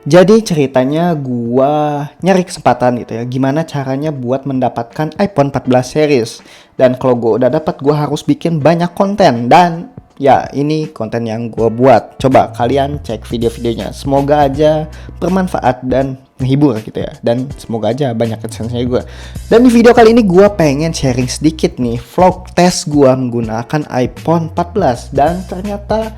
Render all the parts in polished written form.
Jadi ceritanya gua nyari kesempatan gitu ya, gimana caranya buat mendapatkan iPhone 14 series. Dan kalau gua udah dapat, gua harus bikin banyak konten dan ya ini konten yang gua buat. Coba kalian cek video-videonya. Semoga aja bermanfaat dan menghibur gitu ya. Dan semoga aja banyak adsense-nya gua. Dan di video kali ini gua pengen sharing sedikit nih vlog tes gua menggunakan iPhone 14 dan ternyata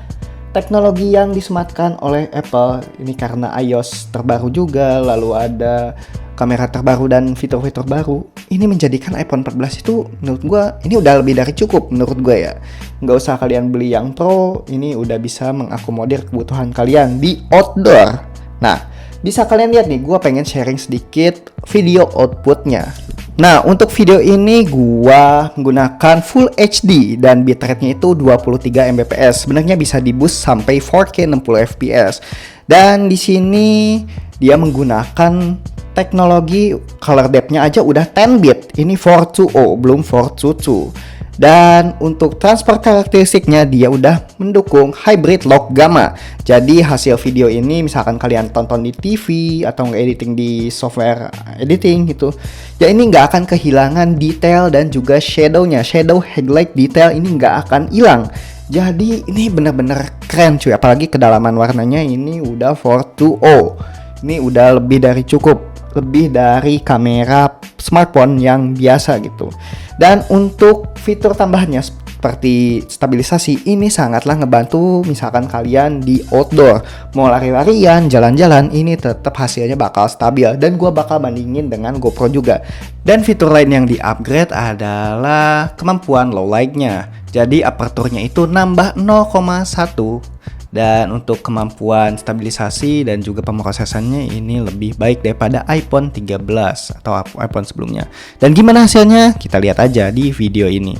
teknologi yang disematkan oleh Apple ini karena iOS terbaru juga, lalu ada kamera terbaru dan fitur-fitur baru. Ini menjadikan iPhone 14 itu menurut gue ini udah lebih dari cukup menurut gue ya. Nggak usah kalian beli yang Pro, ini udah bisa mengakomodir kebutuhan kalian di outdoor. Nah, bisa kalian lihat nih, gue pengen sharing sedikit video outputnya. Nah, untuk video ini gua menggunakan Full HD dan bitrate-nya itu 23 Mbps. Sebenarnya bisa di-boost sampai 4K 60 fps. Dan di sini dia menggunakan teknologi color depth-nya aja udah 10 bit. Ini 420, belum 422. Dan untuk transfer karakteristiknya dia udah mendukung hybrid lock gamma. Jadi hasil video ini misalkan kalian tonton di TV atau editing di software editing gitu, ya ini nggak akan kehilangan detail dan juga shadownya. Shadow highlight detail ini nggak akan hilang. Jadi ini bener-bener keren cuy. Apalagi kedalaman warnanya ini udah 420. Ini udah lebih dari cukup. Lebih dari kamera smartphone yang biasa gitu. Dan untuk fitur tambahannya seperti stabilisasi ini sangatlah ngebantu misalkan kalian di outdoor mau lari-larian, jalan-jalan, ini tetap hasilnya bakal stabil dan gua bakal bandingin dengan GoPro juga. Dan fitur lain yang di-upgrade adalah kemampuan low light-nya. Jadi aperturnya itu nambah 0,1. Dan untuk kemampuan stabilisasi dan juga pemrosesannya ini lebih baik daripada iPhone 13 atau iPhone sebelumnya. Dan gimana hasilnya? Kita lihat aja di video ini.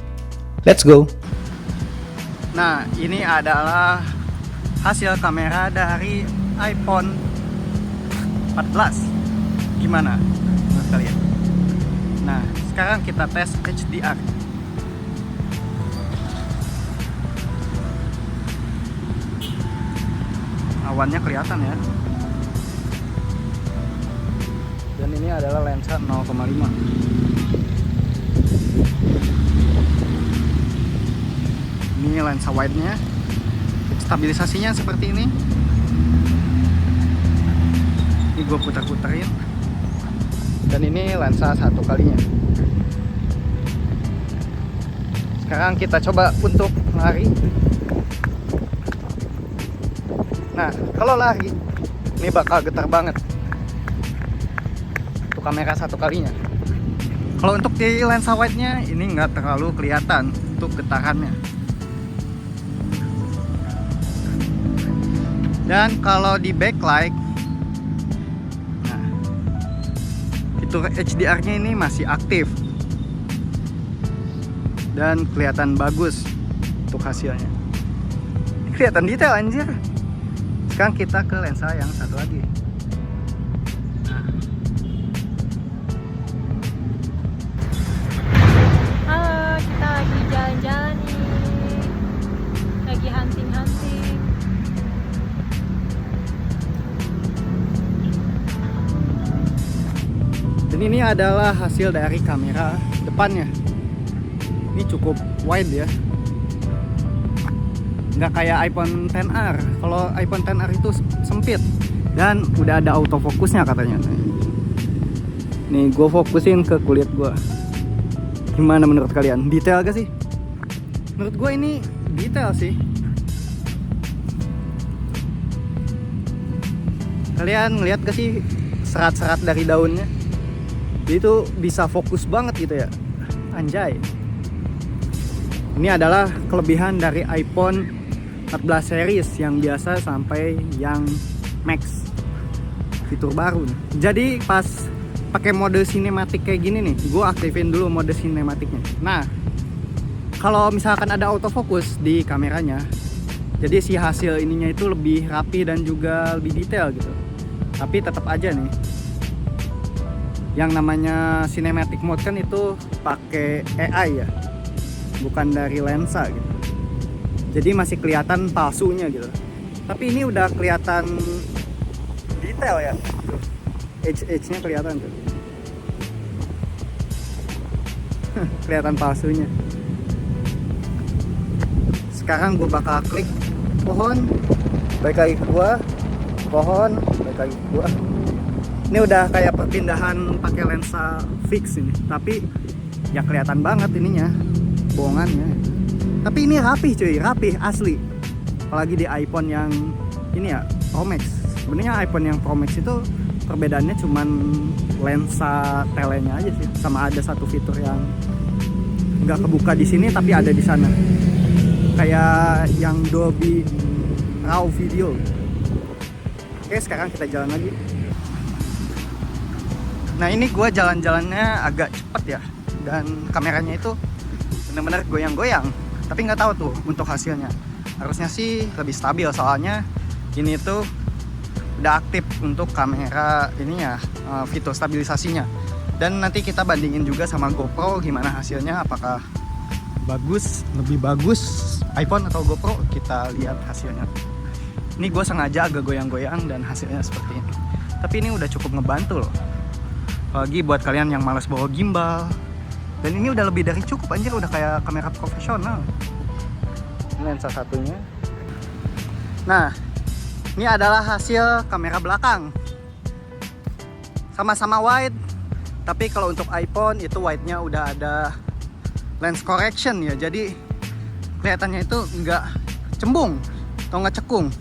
Let's go. Nah, ini adalah hasil kamera dari iPhone 14. Gimana menurut kalian? Nah, sekarang kita tes HDR. Awannya kelihatan ya. Dan ini adalah lensa 0,5. Ini lensa wide-nya. Stabilisasinya seperti ini. Ini gue putar-putarin. Dan ini lensa 1 kalinya. Sekarang kita coba untuk lari. Nah, kalau lari ini bakal getar banget. Untuk kamera 1 kalinya. Kalau untuk di lensa wide-nya ini nggak terlalu kelihatan untuk getarannya. Dan kalau di backlight, nah, fitur HDR-nya ini masih aktif dan kelihatan bagus untuk hasilnya. Kelihatan detail anjir. Sekarang kita ke lensa yang satu lagi. Nah. Halo, kita lagi jalan-jalan nih. Lagi hunting-hunting. Dan ini adalah hasil dari kamera depannya. Ini cukup wide ya. Nggak kayak iPhone XR. Kalau iPhone XR itu sempit dan udah ada autofokusnya katanya. Nih gue fokusin ke kulit gue. Gimana menurut kalian? Detail gak sih? Menurut gue ini detail sih. Kalian ngeliat gak sih serat-serat dari daunnya? Jadi itu bisa fokus banget gitu ya. Anjay. Ini adalah kelebihan dari iPhone 14 series yang biasa sampai yang Max, fitur baru. Jadi pas pakai mode sinematik kayak gini nih, gue aktifin dulu mode sinematiknya. Nah, kalau misalkan ada autofocus di kameranya, jadi si hasil ininya itu lebih rapi dan juga lebih detail gitu. Tapi tetap aja nih, yang namanya cinematic mode kan itu pakai AI ya, bukan dari lensa gitu. Jadi masih kelihatan palsunya gitu. Tapi ini udah kelihatan detail ya. Edge-nya kelihatan tuh. Kelihatan palsunya. Sekarang gue bakal klik pohon, balik lagi ke gua, pohon, balik lagi ke gua. Ini udah kayak perpindahan pakai lensa fix ini, tapi ya kelihatan banget ininya, bohongannya. Tapi ini rapih cuy, rapih asli. Apalagi di iPhone yang ini ya, Pro Max. Sebenarnya iPhone yang Pro Max itu perbedaannya cuman lensa telenya aja sih, sama ada satu fitur yang nggak kebuka di sini tapi ada di sana. Kayak yang Dolby Raw Video. Oke, sekarang kita jalan lagi. Nah ini gue jalan-jalannya agak cepet ya, dan kameranya itu benar-benar goyang-goyang. Tapi nggak tahu tuh untuk hasilnya. Harusnya sih lebih stabil, soalnya ini tuh udah aktif untuk kamera ininya, fitur stabilisasinya. Dan nanti kita bandingin juga sama GoPro gimana hasilnya, apakah bagus, lebih bagus iPhone atau GoPro, kita lihat hasilnya. Ini gue sengaja agak goyang-goyang dan hasilnya seperti ini. Tapi ini udah cukup ngebantu loh. Apalagi buat kalian yang malas bawa gimbal. Dan ini udah lebih dari cukup anjir, udah kayak kamera profesional. Ini lensa satunya. Nah, ini adalah hasil kamera belakang. Sama-sama wide, tapi kalau untuk iPhone itu wide-nya udah ada lens correction ya. Jadi kelihatannya itu nggak cembung atau nggak cekung.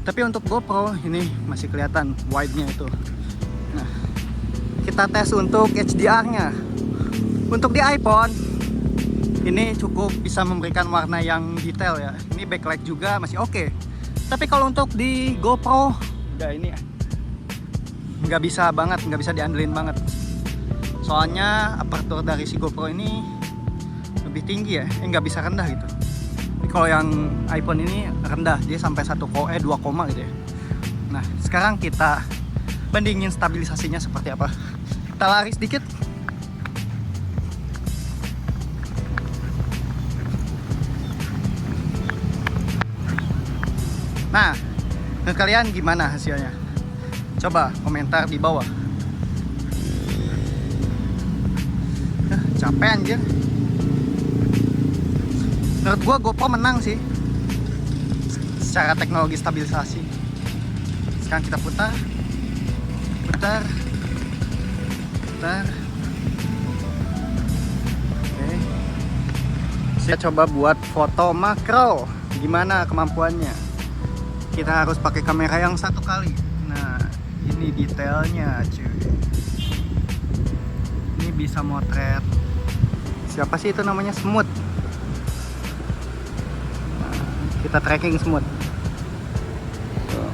Tapi untuk GoPro ini masih kelihatan wide-nya itu. Nah, kita tes untuk HDR-nya. Untuk di iPhone ini cukup bisa memberikan warna yang detail ya. Ini backlight juga masih oke. Tapi kalau untuk di GoPro udah ini ya, nggak bisa banget, nggak bisa diandelin banget. Soalnya aperture dari si GoPro ini lebih tinggi ya, nggak bisa rendah gitu. Ini kalau yang iPhone ini rendah, dia sampai 2 gitu ya. Nah sekarang kita bandingin stabilisasinya seperti apa. Kita lari sedikit. Nah, menurut kalian gimana hasilnya? Coba komentar di bawah. Capek anjir. Menurut gua GoPro menang sih secara teknologi stabilisasi. Sekarang kita putar. Oke. Saya coba buat foto makro. Gimana kemampuannya? Kita harus pakai kamera yang 1 kali. Nah, ini detailnya cuy. Ini bisa motret. Siapa sih itu namanya? Smooth. Nah, kita tracking smooth. Tuh.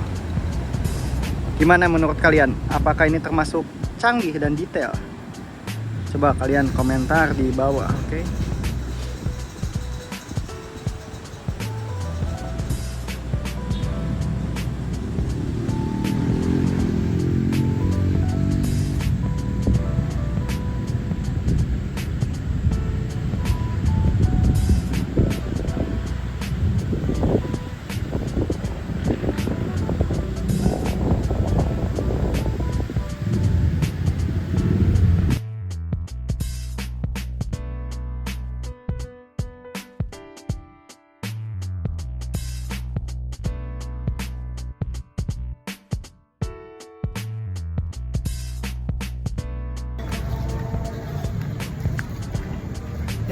Gimana menurut kalian? Apakah ini termasuk canggih dan detail? Coba kalian komentar di bawah, oke?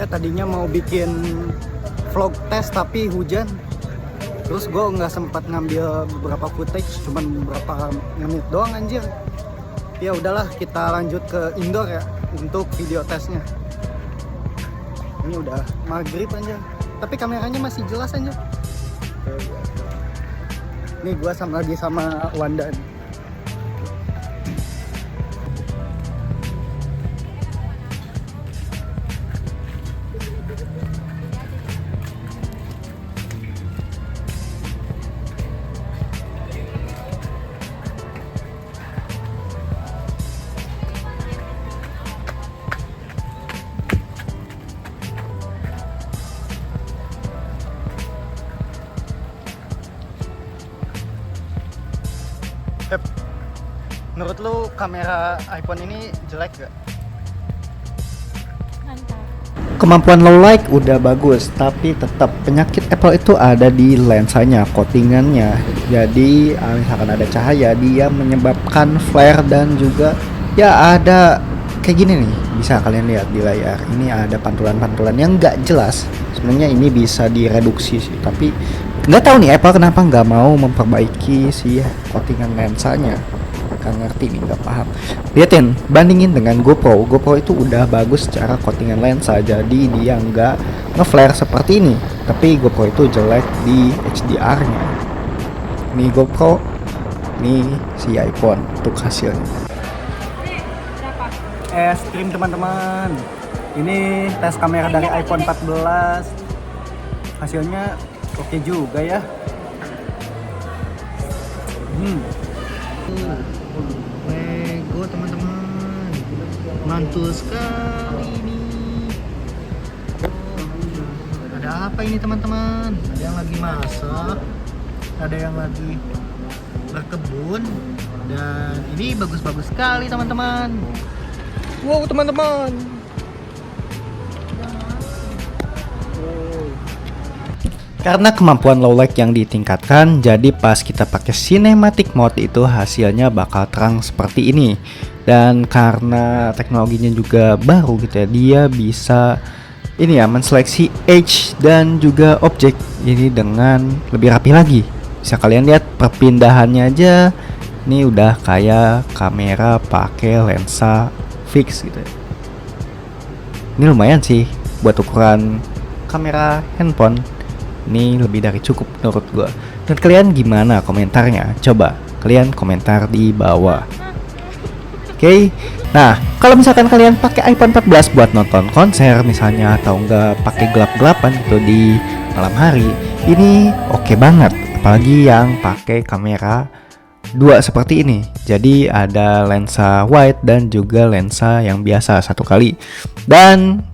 Ya tadinya mau bikin vlog tes tapi hujan, terus gue nggak sempat ngambil beberapa footage, cuman beberapa menit doang anjir. Ya udahlah, kita lanjut ke indoor ya untuk video tesnya. Ini udah maghrib anjir, tapi kameranya masih jelas anjir. Ini gue lagi sama Wanda nih. Menurut lu kamera iPhone ini jelek gak? Mantap. Kemampuan low light udah bagus, tapi tetap penyakit Apple itu ada di lensanya, coatingannya. Jadi misalkan ada cahaya, dia menyebabkan flare dan juga ya ada kayak gini nih. Bisa kalian lihat di layar. Ini ada pantulan-pantulan yang nggak jelas. Sebenarnya ini bisa direduksi sih, tapi nggak tahu nih Apple kenapa nggak mau memperbaiki si coatingan lensanya. Gak ngerti nih, nggak paham. Liatin, bandingin dengan GoPro. GoPro itu udah bagus secara coatingan lensa, jadi dia nggak nge-flare seperti ini. Tapi GoPro itu jelek di HDR-nya. Ini GoPro, ini si iPhone untuk hasilnya. Berapa? Es krim teman-teman. Ini tes kamera dari iPhone 14. Hasilnya oke juga ya. Lego teman-teman, mantul sekali ini. Ada apa ini teman-teman? Ada yang lagi masak, ada yang lagi berkebun, dan ini bagus-bagus sekali teman-teman. Wow teman-teman. Karena kemampuan low light yang ditingkatkan, jadi pas kita pakai cinematic mode itu hasilnya bakal terang seperti ini. Dan karena teknologinya juga baru gitu ya, dia bisa ini ya menseleksi edge dan juga objek ini dengan lebih rapi lagi. Bisa kalian lihat perpindahannya aja, ini udah kayak kamera pakai lensa fix gitu ya. Ini lumayan sih buat ukuran kamera handphone. Ini lebih dari cukup menurut gue. Dan kalian gimana komentarnya? Coba kalian komentar di bawah. Oke. Nah, kalau misalkan kalian pakai iPhone 14 buat nonton konser misalnya, atau enggak pakai gelap-gelapan gitu di malam hari, ini oke banget. Apalagi yang pakai kamera dua seperti ini. Jadi ada lensa wide dan juga lensa yang biasa satu kali. Dan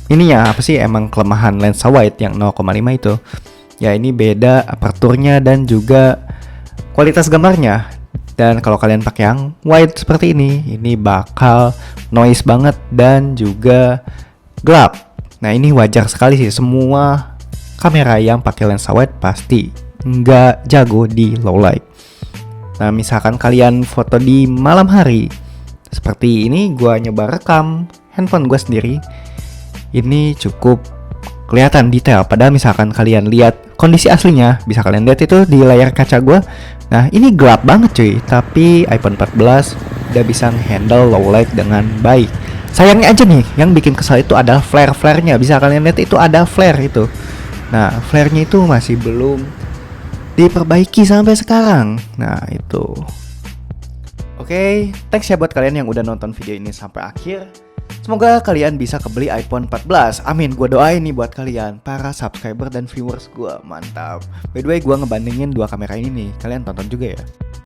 ini ya apa sih emang kelemahan lensa wide yang 0,5 itu. Ya ini beda aperturnya dan juga kualitas gambarnya. Dan kalau kalian pakai yang wide seperti ini bakal noise banget dan juga gelap. Nah ini wajar sekali sih, semua kamera yang pakai lensa wide pasti nggak jago di low light. Nah misalkan kalian foto di malam hari seperti ini, gua nyoba rekam handphone gua sendiri. Ini cukup kelihatan detail. Padahal misalkan kalian lihat kondisi aslinya, bisa kalian lihat itu di layar kaca gue. Nah ini gelap banget cuy. Tapi iPhone 14 udah bisa handle low light dengan baik. Sayangnya aja nih, yang bikin kesal itu adalah flare-flare-nya. Bisa kalian lihat itu ada flare itu. Nah flare-nya itu masih belum diperbaiki sampai sekarang. Nah itu. Oke, thanks ya buat kalian yang udah nonton video ini sampai akhir. Semoga kalian bisa kebeli iPhone 14. Amin, gue doain nih buat kalian, para subscriber dan viewers gue. Mantap. By the way, gue ngebandingin dua kamera ini nih. Kalian tonton juga ya.